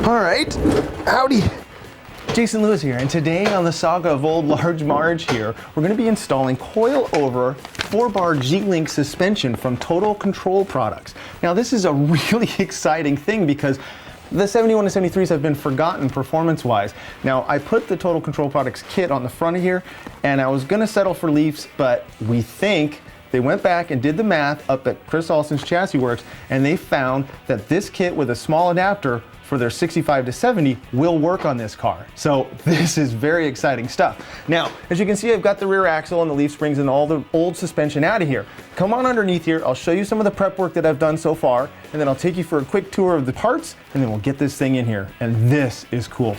All right, howdy. Jason Lewis here, and today on the saga of old large Marge here, we're going to be installing coil-over 4-bar G-Link suspension from Total Control Products. Now this is a really exciting thing because the 71 and 73s have been forgotten performance-wise. Now I put the Total Control Products kit on the front of here, and I was going to settle for Leafs, but we think they went back and did the math up at Chris Alston's Chassiworks, and they found that this kit with a small adapter for their 65 to 70 will work on this car. So this is very exciting stuff. Now, as you can see, I've got the rear axle and the leaf springs and all the old suspension out of here. Come on underneath here, I'll show you some of the prep work that I've done so far, and then I'll take you for a quick tour of the parts, and then we'll get this thing in here. And this is cool.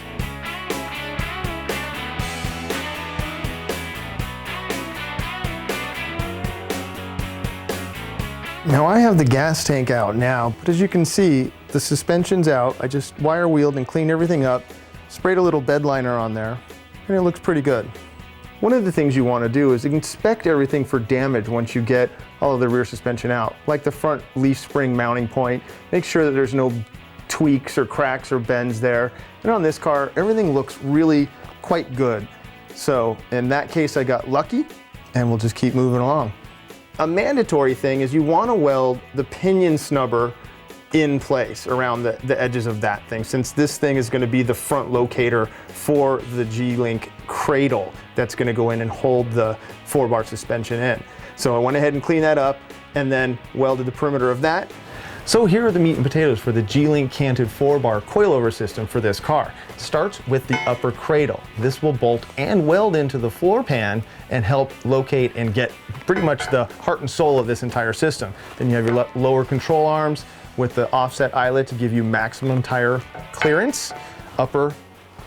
Now I have the gas tank out now, but as you can see, the suspension's out. I just wire wheeled and cleaned everything up, sprayed a little bed liner on there, and it looks pretty good. One of the things you want to do is inspect everything for damage once you get all of the rear suspension out, like the front leaf spring mounting point. Make sure that there's no tweaks or cracks or bends there. And on this car, everything looks really quite good. So in that case, I got lucky, and we'll just keep moving along. A mandatory thing is you want to weld the pinion snubber in place around the edges of that thing, since this thing is going to be the front locator for the G-Link cradle that's going to go in and hold the 4-bar suspension in. So I went ahead and cleaned that up and then welded the perimeter of that. So here are the meat and potatoes for the G-Link Canted-4-Bar coilover system for this car. It starts with the upper cradle. This will bolt and weld into the floor pan and help locate and get pretty much the heart and soul of this entire system. Then you have your lower control arms with the offset eyelet to give you maximum tire clearance. Upper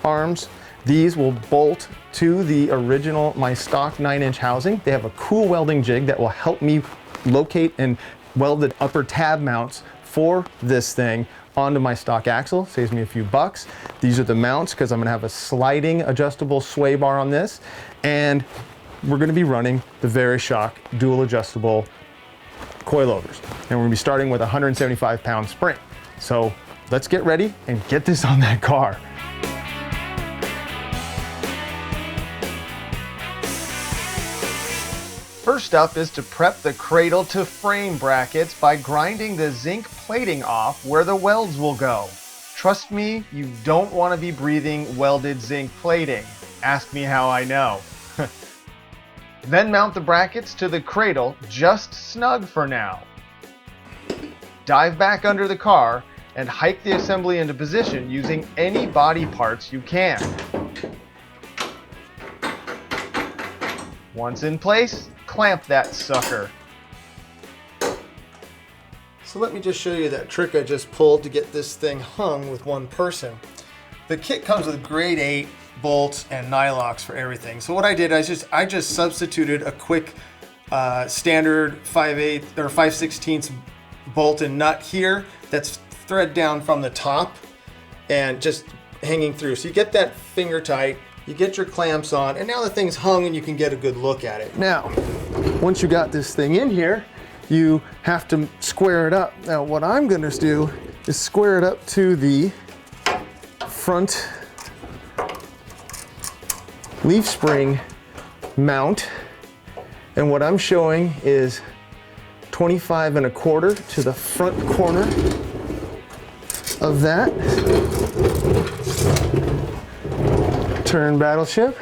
arms, these will bolt to the original, my stock 9-inch housing. They have a cool welding jig that will help me locate and weld the upper tab mounts for this thing onto my stock axle. Saves me a few bucks. These are the mounts because I'm going to have a sliding adjustable sway bar on this, and we're going to be running the Verishock dual adjustable coilovers, and we're going to be starting with a 175-pound spring. So let's get ready and get this on that car. First up is to prep the cradle to frame brackets by grinding the zinc plating off where the welds will go. Trust me, you don't want to be breathing welded zinc plating. Ask me how I know. Then mount the brackets to the cradle just snug for now. Dive back under the car and hike the assembly into position using any body parts you can. Once in place, clamp that sucker. So let me just show you that trick I just pulled to get this thing hung with one person. The kit comes with grade 8 bolts and nylocks for everything. So what I did, I just substituted a quick standard 5/8 or 5/16 bolt and nut here that's thread down from the top and just hanging through. So you get that finger tight, you get your clamps on, and now the thing's hung and you can get a good look at it. Now, once you got this thing in here, you have to square it up. Now what I'm gonna do is square it up to the front leaf spring mount, and what I'm showing is 25 1/4 to the front corner of that. Turn battleship,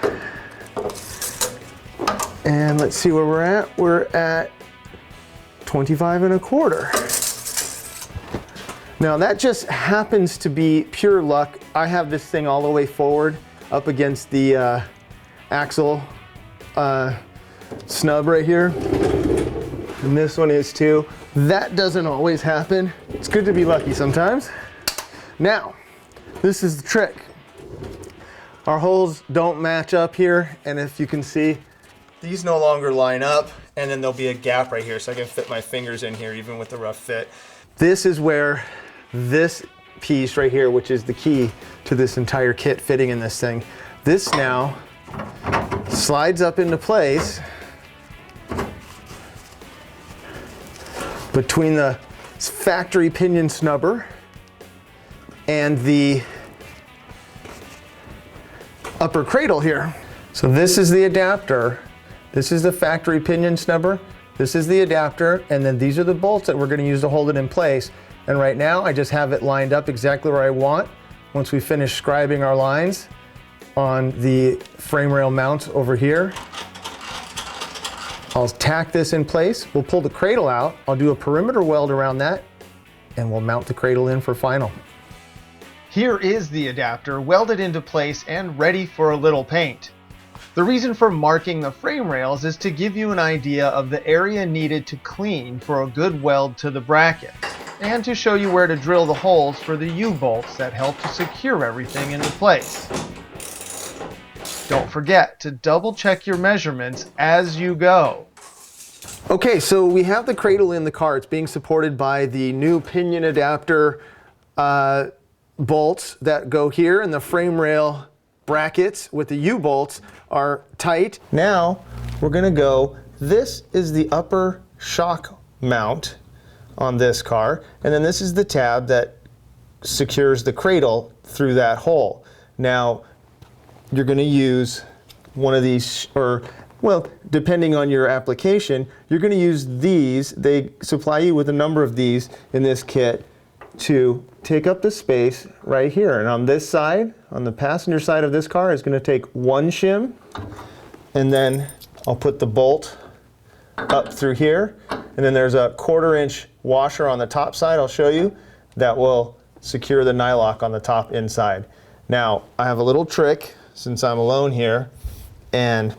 and let's see where we're at. We're at 25 1/4. Now that just happens to be pure luck. I have this thing all the way forward up against the axle snub right here, and this one is too. That doesn't always happen. It's good to be lucky sometimes. Now, this is the trick. Our holes don't match up here, and if you can see, these no longer line up, and then there'll be a gap right here, so I can fit my fingers in here even with the rough fit. This is where this piece right here, which is the key to this entire kit fitting in this thing, this now slides up into place between the factory pinion snubber and the upper cradle here. So this is the adapter. This is the factory pinion snubber. This is the adapter, and then these are the bolts that we're going to use to hold it in place. And right now I just have it lined up exactly where I want. Once we finish scribing our lines on the frame rail mounts over here, I'll tack this in place. We'll pull the cradle out. I'll do a perimeter weld around that, and we'll mount the cradle in for final. Here is the adapter welded into place and ready for a little paint. The reason for marking the frame rails is to give you an idea of the area needed to clean for a good weld to the bracket, and to show you where to drill the holes for the U-bolts that help to secure everything into place. Don't forget to double check your measurements as you go. Okay, so we have the cradle in the car. It's being supported by the new pinion adapter bolts that go here, and the frame rail brackets with the U-bolts are tight. Now we're gonna go, this is the upper shock mount on this car, and then this is the tab that secures the cradle through that hole. Now you're gonna use one of these, or well, depending on your application, you're gonna use these. They supply you with a number of these in this kit to take up the space right here. And on this side, on the passenger side of this car, is gonna take one shim, and then I'll put the bolt up through here, and then there's a 1/4 inch washer on the top side, I'll show you, that will secure the nylock on the top inside. Now, I have a little trick, since I'm alone here, and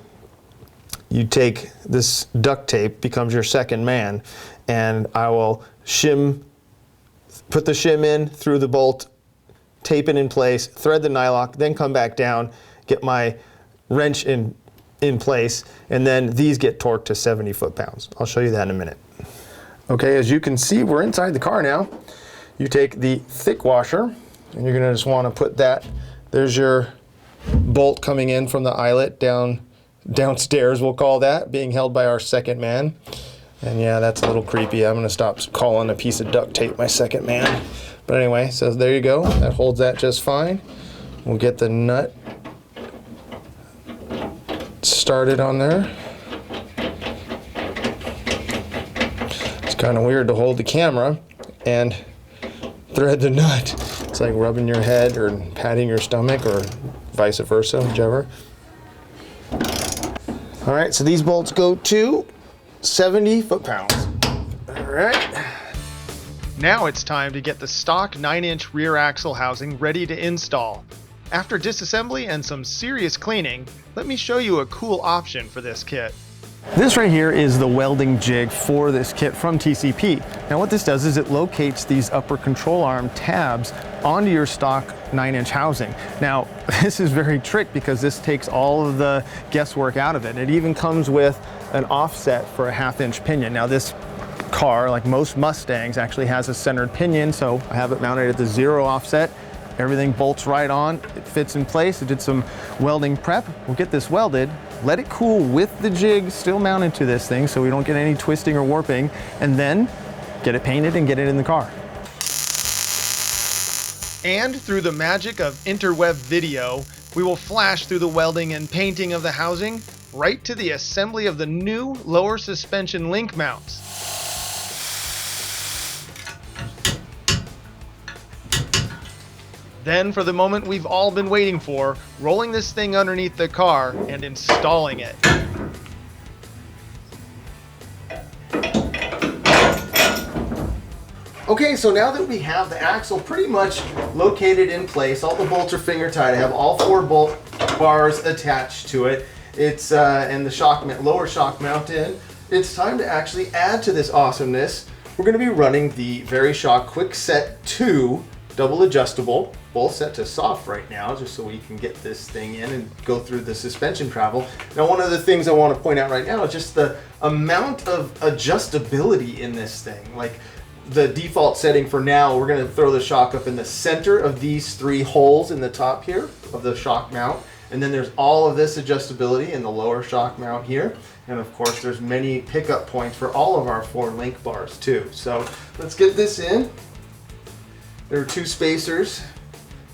you take this duct tape, becomes your second man, and I will put the shim in through the bolt, tape it in place, thread the nylock, then come back down, get my wrench in place, and then these get torqued to 70 foot-pounds. I'll show you that in a minute. Okay, as you can see, we're inside the car now. You take the thick washer, and you're gonna just wanna put that, there's your bolt coming in from the eyelet downstairs, we'll call that, being held by our second man. And yeah, that's a little creepy. I'm gonna stop calling a piece of duct tape my second man. But anyway, so there you go. That holds that just fine. We'll get the nut started on there. It's kind of weird to hold the camera and thread the nut. It's like rubbing your head or patting your stomach, or vice versa, whichever. All right, so these bolts go to 70 foot-pounds. All right. Now it's time to get the stock 9-inch rear axle housing ready to install. After disassembly and some serious cleaning, let me show you a cool option for this kit. This right here is the welding jig for this kit from TCP. Now what this does is it locates these upper control arm tabs onto your stock 9-inch housing. Now this is very tricky because this takes all of the guesswork out of it. It even comes with an offset for a 1/2-inch pinion. Now this car, like most Mustangs, actually has a centered pinion, so I have it mounted at the 0 offset. Everything bolts right on, it fits in place. I did some welding prep. We'll get this welded, let it cool with the jig still mounted to this thing so we don't get any twisting or warping, and then get it painted and get it in the car. And through the magic of interweb video, we will flash through the welding and painting of the housing right to the assembly of the new lower suspension link mounts. Then for the moment we've all been waiting for, rolling this thing underneath the car and installing it. Okay, so now that we have the axle pretty much located in place, all the bolts are finger tight. I have all 4 bolt bars attached to it. It's and the lower shock mount in. It's time to actually add to this awesomeness. We're going to be running the VariShock Quick Set 2 double adjustable, both set to soft right now, just so we can get this thing in and go through the suspension travel. Now, one of the things I want to point out right now is just the amount of adjustability in this thing. Like the default setting for now, we're going to throw the shock up in the center of these 3 holes in the top here of the shock mount. And then there's all of this adjustability in the lower shock mount here. And of course, there's many pickup points for all of our 4 link bars too. So let's get this in. There are 2 spacers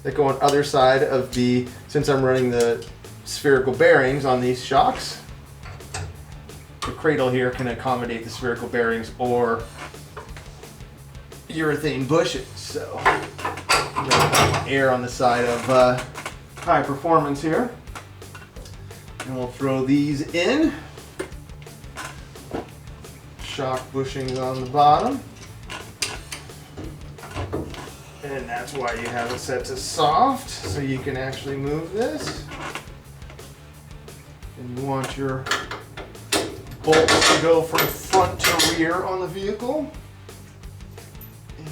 that go on either side of the, since I'm running the spherical bearings on these shocks, the cradle here can accommodate the spherical bearings or urethane bushings. So air on the side of high performance here. And we'll throw these in. Shock bushings on the bottom. And that's why you have it set to soft, so you can actually move this. And you want your bolts to go from front to rear on the vehicle. And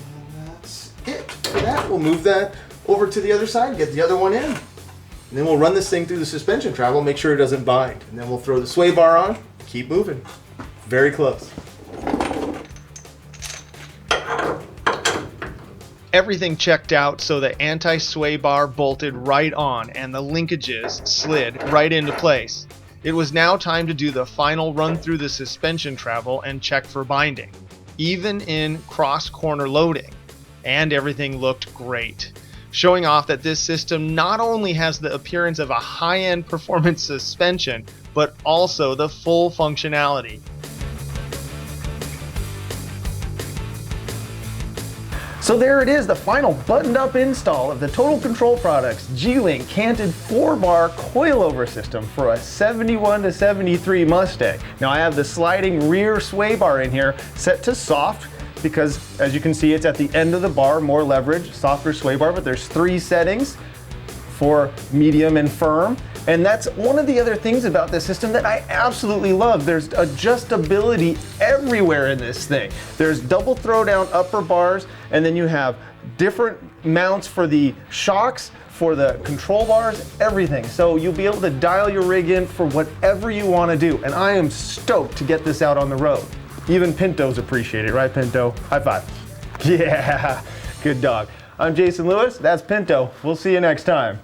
that's it for that. We'll move that over to the other side, get the other one in. And then we'll run this thing through the suspension travel, make sure it doesn't bind. And then we'll throw the sway bar on, keep moving. Very close. Everything checked out, so the anti-sway bar bolted right on and the linkages slid right into place. It was now time to do the final run through the suspension travel and check for binding, even in cross-corner loading. And everything looked great, showing off that this system not only has the appearance of a high-end performance suspension, but also the full functionality. So there it is, the final buttoned-up install of the Total Control Products G-Link Canted-4-Bar coilover system for a 71 to 73 Mustang. Now I have the sliding rear sway bar in here set to soft because, as you can see, it's at the end of the bar, more leverage, softer sway bar, but there's 3 settings for medium and firm. And that's one of the other things about this system that I absolutely love. There's adjustability everywhere in this thing. There's double throwdown upper bars, and then you have different mounts for the shocks, for the control bars, everything. So you'll be able to dial your rig in for whatever you want to do. And I am stoked to get this out on the road. Even Pintos appreciate it, right, Pinto? High five. Yeah, good dog. I'm Jason Lewis, that's Pinto. We'll see you next time.